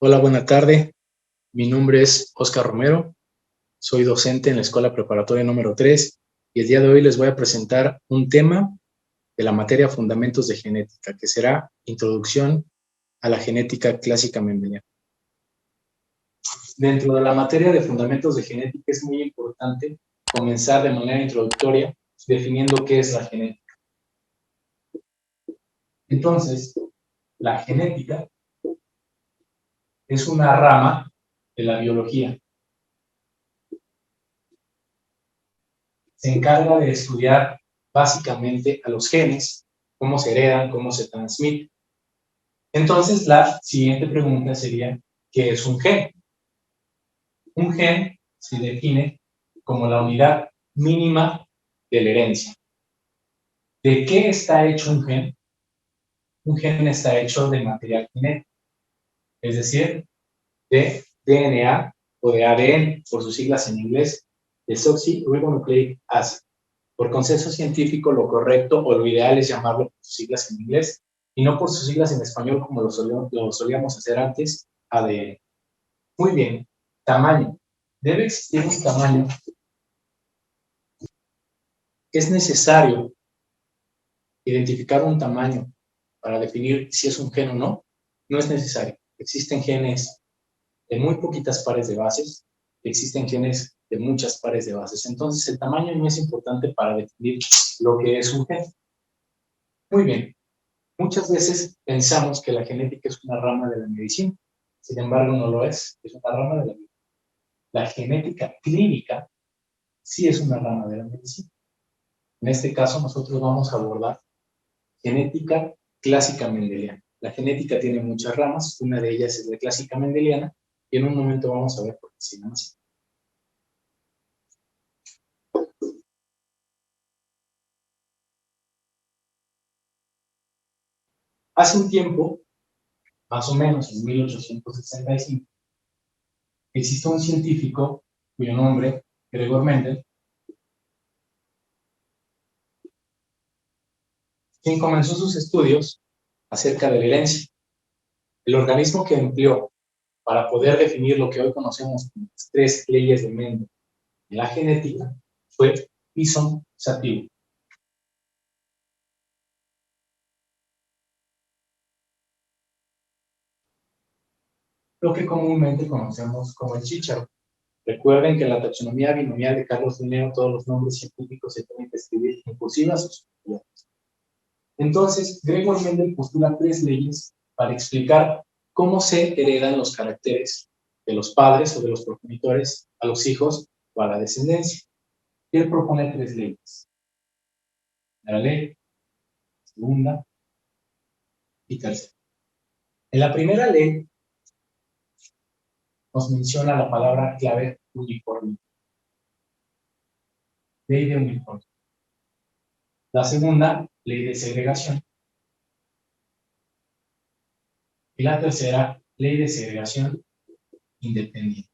Hola, buena tarde. Mi nombre es Oscar Romero. Soy docente en la Escuela Preparatoria número 3 y el día de hoy les voy a presentar un tema de la materia Fundamentos de Genética, que será Introducción a la Genética Clásica Mendeliana. Dentro de la materia de Fundamentos de Genética es muy importante comenzar de manera introductoria definiendo qué es la genética. Entonces, la genética es una rama de la biología. Se encarga de estudiar básicamente a los genes, cómo se heredan, cómo se transmiten. Entonces, la siguiente pregunta sería, ¿qué es un gen? Un gen se define como la unidad mínima de la herencia. ¿De qué está hecho un gen? Un gen está hecho de material genético, es decir, de DNA o de ADN, por sus siglas en inglés, desoxyribonucleic acid. Por consenso científico, lo correcto o lo ideal es llamarlo por sus siglas en inglés y no por sus siglas en español como lo solíamos hacer antes, ADN. Muy bien, tamaño. Debe existir un tamaño. Es necesario identificar un tamaño para definir si es un gen o no. No es necesario. Existen genes de muy poquitas pares de bases, existen genes de muchas pares de bases. Entonces, el tamaño no es importante para definir lo que es un gen. Muy bien. Muchas veces pensamos que la genética es una rama de la medicina, sin embargo no lo es una rama de la medicina. La genética clínica sí es una rama de la medicina. En este caso nosotros vamos a abordar genética clásica mendeliana. La genética tiene muchas ramas, una de ellas es la clásica mendeliana, y en un momento vamos a ver por qué se llama así. Hace un tiempo, más o menos en 1865, existió un científico cuyo nombre, Gregor Mendel, quien comenzó sus estudios acerca de la herencia. El organismo que empleó para poder definir lo que hoy conocemos como las 3 leyes de Mendel en la genética fue Bison sativum. Lo que comúnmente conocemos como el chícharo. Recuerden que en la taxonomía binomial de Carlos Linneo todos los nombres científicos se tienen que escribir en cursivas o subrayadas. Entonces, Gregor Mendel postula 3 leyes para explicar cómo se heredan los caracteres de los padres o de los progenitores a los hijos o a la descendencia. Y él propone 3 leyes. La ley, segunda y tercera. En la primera ley nos menciona la palabra clave uniformidad. Ley de uniformidad. La segunda, ley de segregación. Y la tercera, ley de segregación independiente.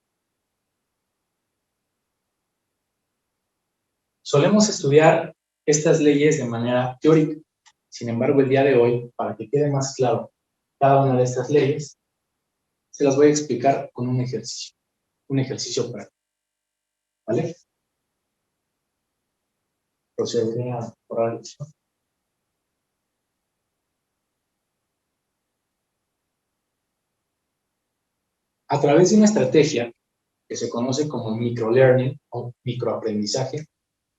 Solemos estudiar estas leyes de manera teórica. Sin embargo, el día de hoy, para que quede más claro cada una de estas leyes, se las voy a explicar con un ejercicio práctico. ¿Vale? Procederé a borrar el texto. A través de una estrategia que se conoce como microlearning o microaprendizaje,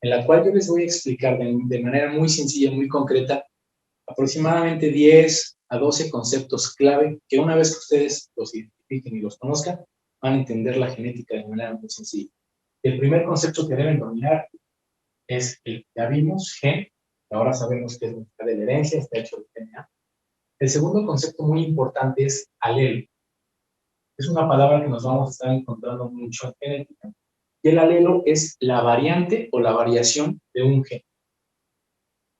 en la cual yo les voy a explicar de manera muy sencilla, muy concreta, aproximadamente 10 a 12 conceptos clave que una vez que ustedes los identifiquen y los conozcan, van a entender la genética de manera muy sencilla. El primer concepto que deben dominar es el que ya vimos, gen, que ahora sabemos que es de la herencia, está hecho de DNA. El segundo concepto muy importante es alelo. Es una palabra que nos vamos a estar encontrando mucho en genética. Y el alelo es la variante o la variación de un gen.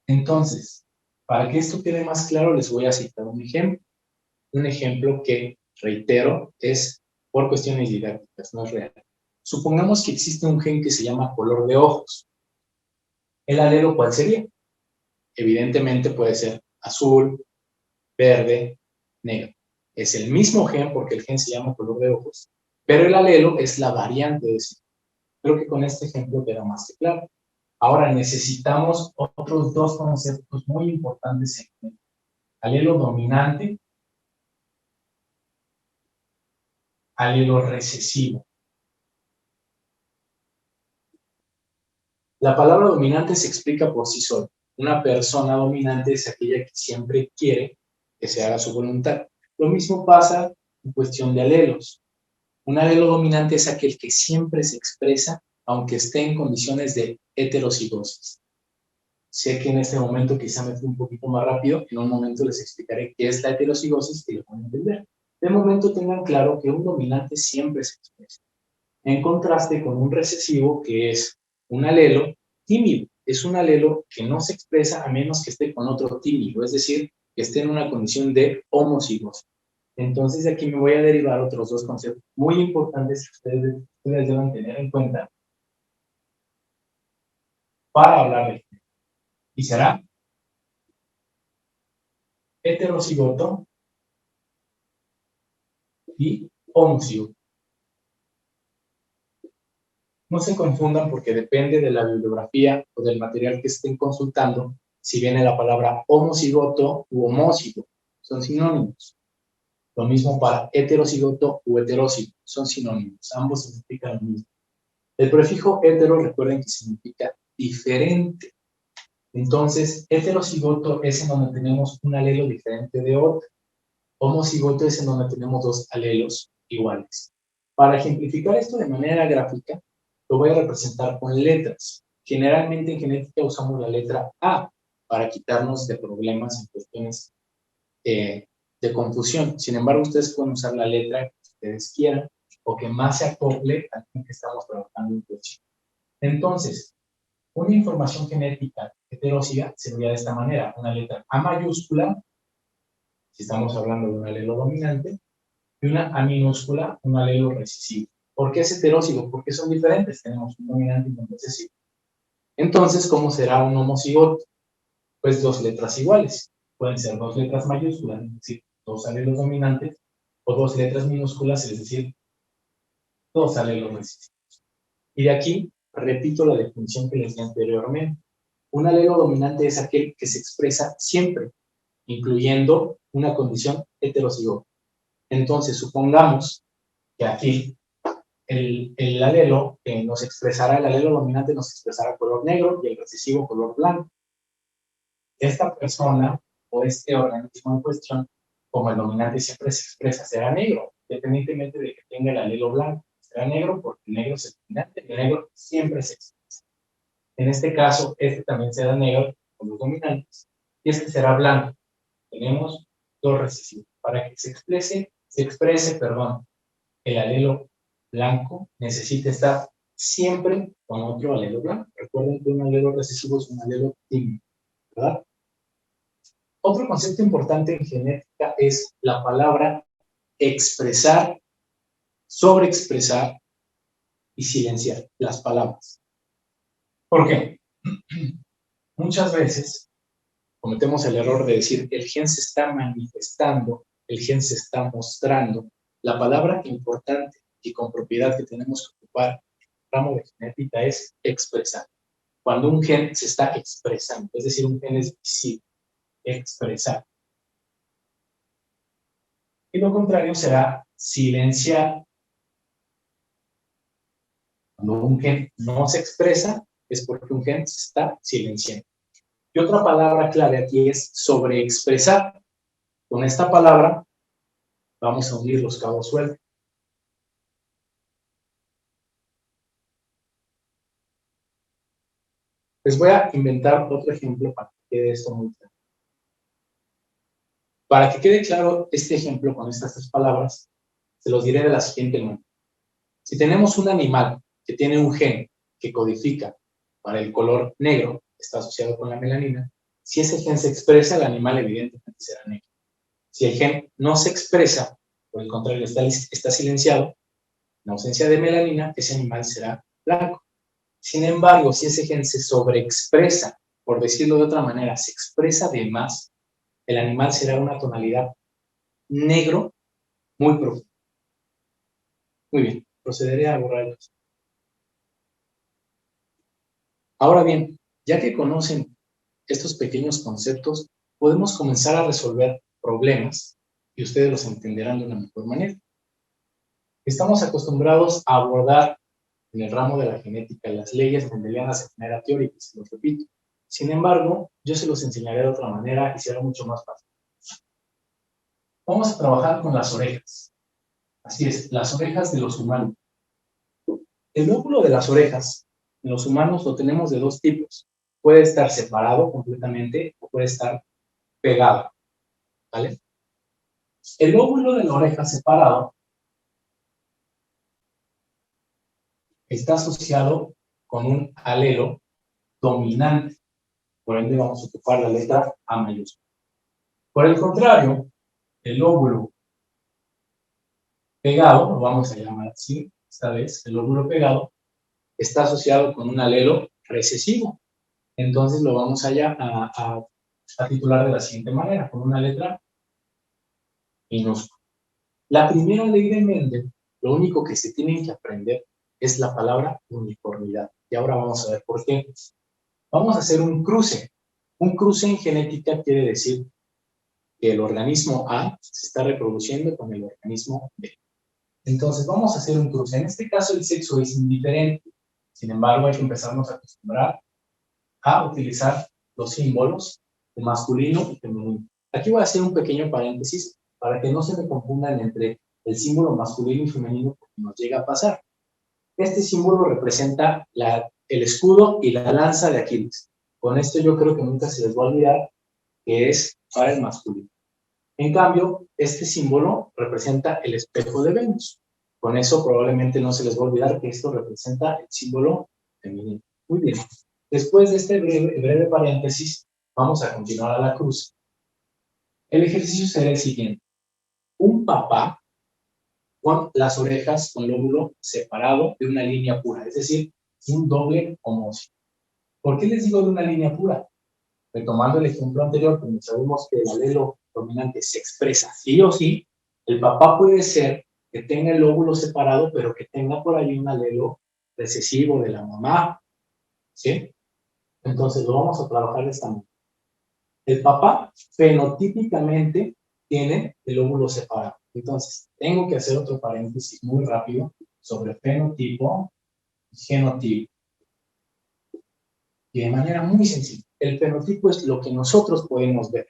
Entonces, para que esto quede más claro, les voy a citar un ejemplo. Un ejemplo que, reitero, es por cuestiones didácticas, no es real. Supongamos que existe un gen que se llama color de ojos. ¿El alelo cuál sería? Evidentemente puede ser azul, verde, negro. Es el mismo gen, porque el gen se llama color de ojos, pero el alelo es la variante de ese. Creo que con este ejemplo queda más que claro. Ahora necesitamos otros dos conceptos muy importantes en genética. Alelo dominante, alelo recesivo. La palabra dominante se explica por sí sola. Una persona dominante es aquella que siempre quiere que se haga su voluntad. Lo mismo pasa en cuestión de alelos. Un alelo dominante es aquel que siempre se expresa aunque esté en condiciones de heterocigosis. Sé que en este momento quizá me fui un poquito más rápido, en un momento les explicaré qué es la heterocigosis y lo van a entender. De momento tengan claro que un dominante siempre se expresa, en contraste con un recesivo que es un alelo tímido. Es un alelo que no se expresa a menos que esté con otro tímido, es decir, que esté en una condición de homocigosis. Entonces aquí me voy a derivar otros dos conceptos muy importantes que ustedes deben tener en cuenta para hablar de esto. Y será heterocigoto y homocigoto. No se confundan porque depende de la bibliografía o del material que estén consultando si viene la palabra homocigoto u homócigo. Son sinónimos. Lo mismo para heterocigoto u heterócigo. Son sinónimos. Ambos significan lo mismo. El prefijo hetero, recuerden que significa diferente. Entonces, heterocigoto es en donde tenemos un alelo diferente de otro. Homocigoto es en donde tenemos dos alelos iguales. Para ejemplificar esto de manera gráfica, lo voy a representar con letras. Generalmente en genética usamos la letra A para quitarnos de problemas en cuestiones de confusión. Sin embargo, ustedes pueden usar la letra que ustedes quieran o que más se acople a lo que estamos trabajando en cuestión. Entonces, una información genética heteróciga sería de esta manera: una letra A mayúscula, si estamos hablando de un alelo dominante, y una A minúscula, un alelo recesivo. ¿Por qué es heterócigo? Porque son diferentes. Tenemos un dominante y un recesivo. Entonces, ¿cómo será un homocigoto? Pues dos letras iguales. Pueden ser dos letras mayúsculas, es decir, dos alelos dominantes, o dos letras minúsculas, es decir, dos alelos recesivos. Y de aquí, repito la definición que les di anteriormente. Un alelo dominante es aquel que se expresa siempre, incluyendo una condición heterocigota. Entonces, supongamos que aquí el alelo que nos expresará, el alelo dominante nos expresará color negro y el recesivo color blanco. Esta persona o este organismo en cuestión, como el dominante siempre se expresa, será negro, independientemente de que tenga el alelo blanco. Será negro porque el negro es el dominante y el negro siempre se expresa. En este caso, este también será negro con los dominantes y este será blanco. Tenemos dos recesivos. Para que se exprese, el alelo blanco necesita estar siempre con otro alelo blanco. Recuerden que un alelo recesivo es un alelo tímido, ¿verdad? Otro concepto importante en genética es la palabra expresar, sobreexpresar y silenciar las palabras. ¿Por qué? Muchas veces cometemos el error de decir el gen se está manifestando, el gen se está mostrando. La palabra importante y con propiedad que tenemos que ocupar en el ramo de genética es expresar. Cuando un gen se está expresando, es decir, un gen es visible, expresar. Y lo contrario será silenciar. Cuando un gen no se expresa, es porque un gen se está silenciando. Y otra palabra clave aquí es sobreexpresar. Con esta palabra vamos a unir los cabos sueltos. Les voy a inventar otro ejemplo para que quede esto muy claro. Para que quede claro este ejemplo con estas tres palabras, se los diré de la siguiente manera. Si tenemos un animal que tiene un gen que codifica para el color negro, está asociado con la melanina, si ese gen se expresa, el animal evidentemente será negro. Si el gen no se expresa, por el contrario, está silenciado, en ausencia de melanina, ese animal será blanco. Sin embargo, si ese gen se sobreexpresa, por decirlo de otra manera, se expresa de más, el animal será una tonalidad negro muy profundo. Muy bien, procederé a borrar esto. Ahora bien, ya que conocen estos pequeños conceptos, podemos comenzar a resolver problemas y ustedes los entenderán de una mejor manera. Estamos acostumbrados a abordar en el ramo de la genética las leyes mendelianas de manera teórica, se los repito. Sin embargo, yo se los enseñaré de otra manera y será mucho más fácil. Vamos a trabajar con las orejas. Así es, las orejas de los humanos. El lóbulo de las orejas en los humanos lo tenemos de dos tipos. Puede estar separado completamente o puede estar pegado, ¿vale? El lóbulo de la oreja separado está asociado con un alelo dominante. Por ende, vamos a ocupar la letra A mayúscula. Por el contrario, el lóbulo pegado, lo vamos a llamar así, esta vez, el lóbulo pegado, está asociado con un alelo recesivo. Entonces lo vamos a titular de la siguiente manera, con una letra minúscula. La primera ley de Mendel, lo único que se tienen que aprender es la palabra uniformidad. Y ahora vamos a ver por qué. Vamos a hacer un cruce. Un cruce en genética quiere decir que el organismo A se está reproduciendo con el organismo B. Entonces vamos a hacer un cruce. En este caso el sexo es indiferente. Sin embargo, hay que empezarnos a acostumbrar a utilizar los símbolos de masculino y femenino. Aquí voy a hacer un pequeño paréntesis para que no se me confundan entre el símbolo masculino y femenino porque nos llega a pasar. Este símbolo representa el escudo y la lanza de Aquiles. Con esto yo creo que nunca se les va a olvidar que es para el masculino. En cambio, este símbolo representa el espejo de Venus. Con eso probablemente no se les va a olvidar que esto representa el símbolo femenino. Muy bien. Después de este breve paréntesis, vamos a continuar a la cruz. El ejercicio será el siguiente. Un papá con las orejas con lóbulo separado de una línea pura, es decir, un doble homónimo. ¿Por qué les digo de una línea pura? Retomando el ejemplo anterior, como sabemos que el alelo dominante se expresa sí o sí, el papá puede ser que tenga el lóbulo separado, pero que tenga por ahí un alelo recesivo de la mamá, ¿sí? Entonces lo vamos a trabajar de esta manera. El papá fenotípicamente tiene el lóbulo separado. Entonces, tengo que hacer otro paréntesis muy rápido sobre fenotipo y genotipo. Y de manera muy sencilla, el fenotipo es lo que nosotros podemos ver.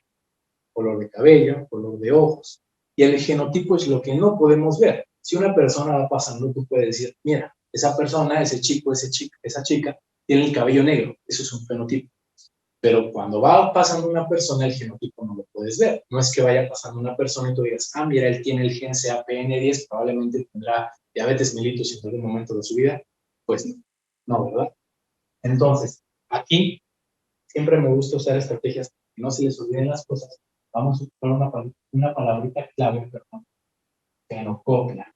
Color de cabello, color de ojos. Y el genotipo es lo que no podemos ver. Si una persona va pasando, tú puedes decir, mira, esa persona, ese chico, esa chica, tiene el cabello negro. Eso es un fenotipo. Pero cuando va pasando una persona, el genotipo no lo puedes ver. No es que vaya pasando una persona y tú digas, ah, mira, él tiene el gen CAPN10, probablemente tendrá diabetes mellitus en algún momento de su vida. Pues no, no, ¿verdad? Entonces, aquí siempre me gusta usar estrategias para que no se les olviden las cosas. Vamos a usar una palabrita clave, perdón, fenocopia.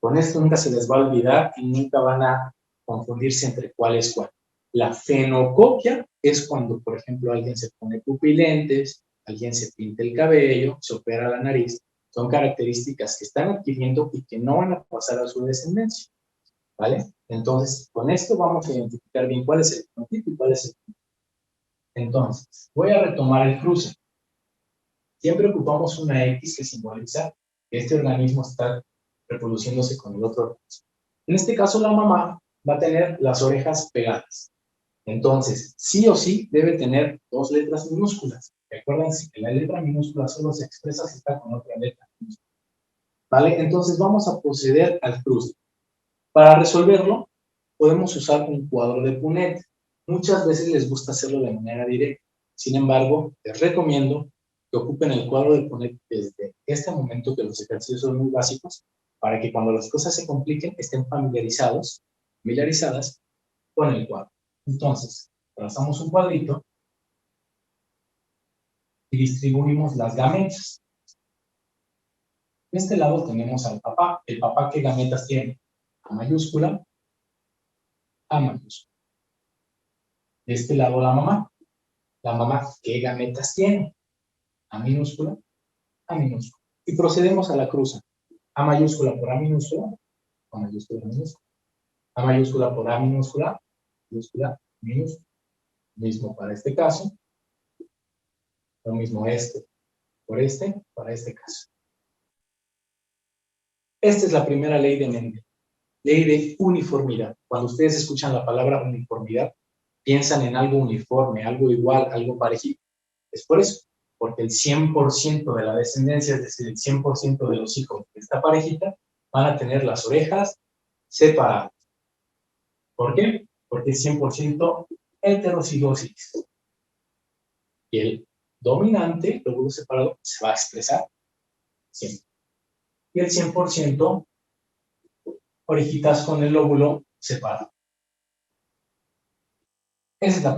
Con esto nunca se les va a olvidar y nunca van a confundirse entre cuál es cuál. La fenocopia es cuando, por ejemplo, alguien se pone pupilentes, alguien se pinta el cabello, se opera la nariz. Son características que están adquiriendo y que no van a pasar a su descendencia, ¿vale? Entonces, con esto vamos a identificar bien cuál es el fenotipo y cuál es el fenotipo. Entonces, voy a retomar el cruce. Siempre ocupamos una X que simboliza que este organismo está reproduciéndose con el otro organismo. En este caso, la mamá va a tener las orejas pegadas. Entonces, sí o sí debe tener dos letras minúsculas. Recuérdense que la letra minúscula solo se expresa si está con otra letra minúscula. ¿Vale? Entonces, vamos a proceder al cruce. Para resolverlo, podemos usar un cuadro de Punnett. Muchas veces les gusta hacerlo de manera directa. Sin embargo, les recomiendo que ocupen el cuadro de Punnett desde este momento, que los ejercicios son muy básicos, para que cuando las cosas se compliquen estén familiarizadas con el cuadro. Entonces, trazamos un cuadrito y distribuimos las gametas. De este lado tenemos al papá. ¿El papá qué gametas tiene? A mayúscula, A mayúscula. De este lado la mamá. La mamá, ¿qué gametas tiene? A minúscula, A minúscula. Y procedemos a la cruza. A mayúscula por A minúscula, A mayúscula minúscula. A mayúscula por A minúscula, minúscula, minúscula. Mismo para este caso. Lo mismo este por este, para este caso. Esta es la primera ley de Mendel. Ley de uniformidad. Cuando ustedes escuchan la palabra uniformidad, piensan en algo uniforme, algo igual, algo parecido. Es por eso, porque el 100% de la descendencia, es decir, el 100% de los hijos de esta parejita, van a tener las orejas separadas. ¿Por qué? Porque es 100% heterocigosis. Y el dominante, lóbulo separado, se va a expresar siempre. Y el 100% orejitas con el lóbulo separado. Esa es la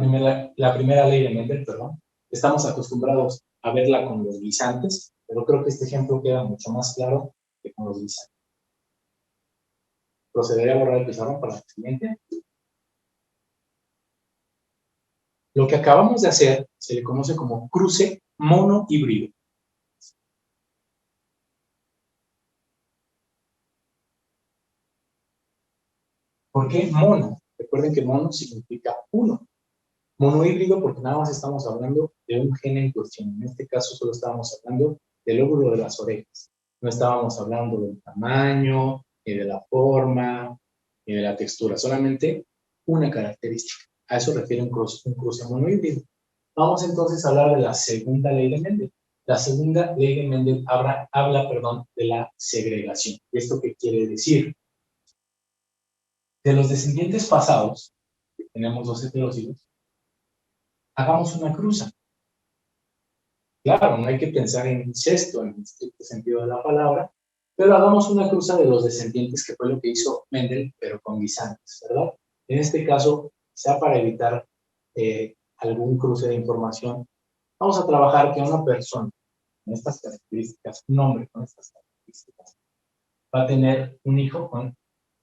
primera ley de Mendel, perdón. Estamos acostumbrados a verla con los guisantes, pero creo que este ejemplo queda mucho más claro que con los guisantes. Procederé a borrar el pizarrón para la siguiente. Lo que acabamos de hacer se le conoce como cruce monohíbrido. ¿Por qué mono? Recuerden que mono significa uno. Monohíbrido porque nada más estamos hablando de un gen en cuestión. En este caso solo estábamos hablando del lóbulo de las orejas. No estábamos hablando del tamaño, ni de la forma, ni de la textura. Solamente una característica. A eso refiere un cruce monohíbrido. Vamos entonces a hablar de la segunda ley de Mendel. La segunda ley de Mendel habla de la segregación. ¿Y esto qué quiere decir? De los descendientes pasados, tenemos dos heterocidos, hagamos una cruza. Claro, no hay que pensar en incesto en el estricto sentido de la palabra, pero hagamos una cruza de los descendientes, que fue lo que hizo Mendel, pero con guisantes, ¿verdad? En este caso, quizá para evitar algún cruce de información, vamos a trabajar que una persona con estas características, un hombre con estas características, va a tener un hijo con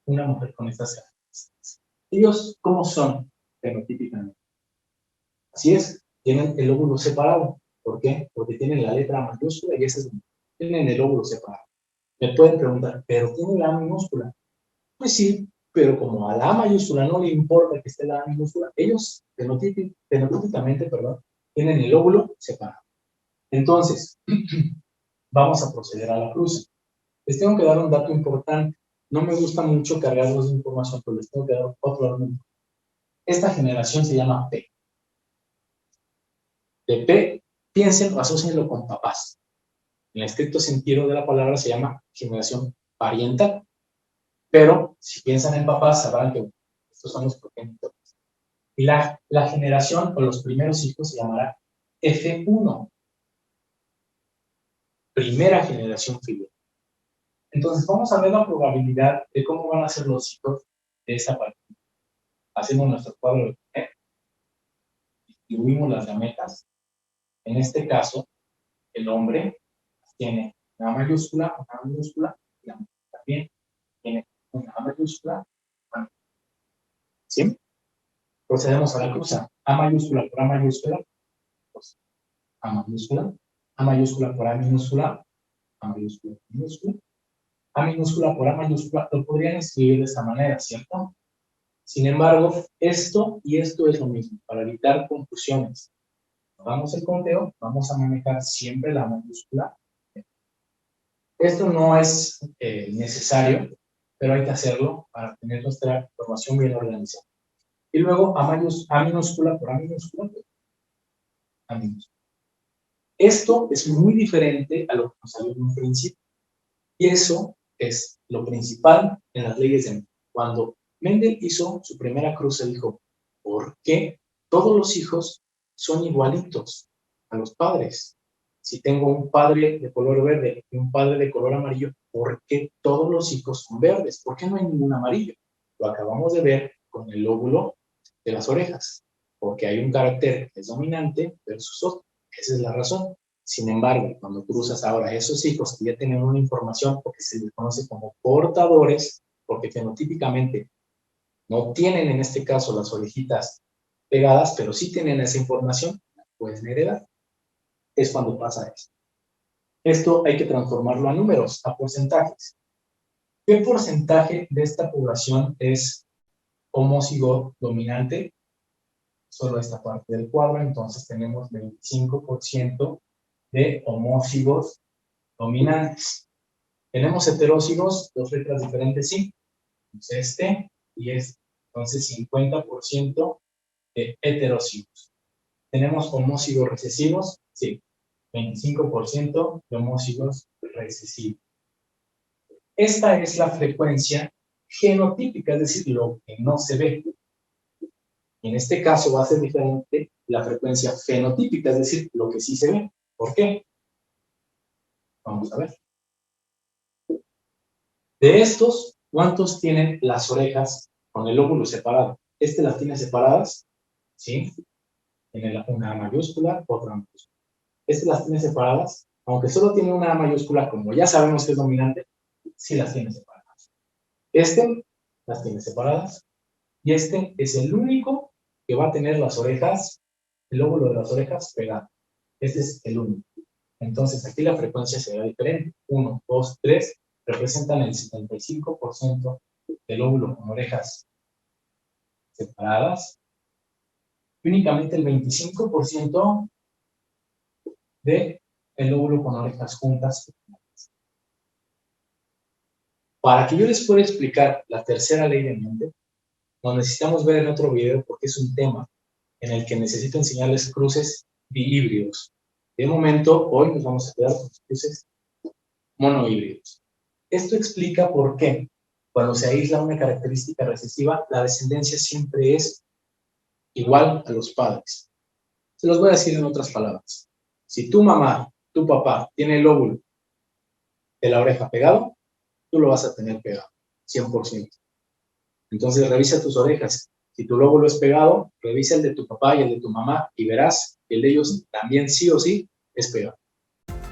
una mujer con estas características. ¿Ellos cómo son fenotípicamente? Así es, tienen el óvulo separado. ¿Por qué? Porque tienen la letra mayúscula y ese es tienen el óvulo separado. Me pueden preguntar, ¿pero tiene la A minúscula? Pues sí, pero como a la A mayúscula no le importa que esté la A minúscula, ellos fenotípicamente, tienen el óvulo separado. Entonces, vamos a proceder a la cruza. Les tengo que dar un dato importante. No me gusta mucho cargarlos de información, pero les tengo que dar otro dato. Esta generación se llama P. De P, piensen o asocienlo con papás. En el estricto sentido de la palabra se llama generación pariental. Pero si piensan en papás, sabrán que estos son los progenitores. Y la generación o los primeros hijos se llamará F1. Primera generación filial. Entonces vamos a ver la probabilidad de cómo van a ser los hijos de esta pareja. Hacemos nuestro cuadro de P, distribuimos las gametas. En este caso, el hombre tiene una mayúscula, y la mujer también tiene una mayúscula. ¿Sí? Procedemos a la cruza. A mayúscula por A mayúscula, pues A mayúscula. A mayúscula por A minúscula, A mayúscula por minúscula. A minúscula por A mayúscula, lo podrían escribir de esta manera, ¿cierto? Sin embargo, esto y esto es lo mismo, para evitar confusiones. Hagamos el conteo, vamos a manejar siempre la mayúscula. Esto no es necesario, pero hay que hacerlo para tener nuestra información bien organizada. Y luego A minúscula por A minúscula, A minúscula. Esto es muy diferente a lo que nos salió en un principio. Y eso es lo principal en las leyes de Mendel. Cuando Mendel hizo su primera cruza, dijo, ¿por qué todos los hijos son igualitos a los padres? Si tengo un padre de color verde y un padre de color amarillo, ¿por qué todos los hijos son verdes? ¿Por qué no hay ningún amarillo? Lo acabamos de ver con el lóbulo de las orejas, porque hay un carácter que es dominante versus otro. Esa es la razón. Sin embargo, cuando cruzas ahora esos hijos que ya tienen una información, porque se les conoce como portadores, porque fenotípicamente no tienen en este caso las orejitas pegadas, pero sí tienen esa información, la pueden heredar. Es cuando pasa esto. Esto hay que transformarlo a números, a porcentajes. ¿Qué porcentaje de esta población es homózigo dominante? Solo esta parte del cuadro, entonces tenemos 25% de homózigos dominantes. ¿Tenemos heterózigos? Dos letras diferentes, sí. Entonces este y este. Entonces 50% de heterózigos. ¿Tenemos homózigos recesivos? Sí. 25% de homózigos recesivos. Esta es la frecuencia genotípica, es decir, lo que no se ve. En este caso va a ser diferente la frecuencia fenotípica, es decir, lo que sí se ve. ¿Por qué? Vamos a ver. De estos, ¿cuántos tienen las orejas con el lóbulo separado? Este las tiene separadas, ¿sí? Tiene una A mayúscula, otra mayúscula. Este las tiene separadas, aunque solo tiene una A mayúscula, como ya sabemos que es dominante, sí las tiene separadas. Este las tiene separadas, y este es el único que va a tener las orejas, el lóbulo de las orejas pegado. Este es el único. Entonces aquí la frecuencia será diferente. 1, 2, 3 representan el 75% del lóbulo con orejas separadas. Y únicamente el 25% del lóbulo con orejas juntas. Para que yo les pueda explicar la tercera ley de Mendel, lo necesitamos ver en otro video porque es un tema en el que necesito enseñarles cruces bihíbridos. De momento, hoy nos vamos a quedar con los cruces monohíbridos. Esto explica por qué, cuando se aísla una característica recesiva, la descendencia siempre es igual a los padres. Se los voy a decir en otras palabras. Si tu mamá, tu papá, tiene el lóbulo de la oreja pegado, tú lo vas a tener pegado, 100%. Entonces revisa tus orejas. Si tu lóbulo es pegado, revisa el de tu papá y el de tu mamá y verás que el de ellos también sí o sí es pegado.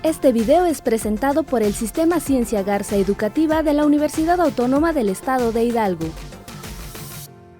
Este video es presentado por el Sistema Ciencia Garza Educativa de la Universidad Autónoma del Estado de Hidalgo.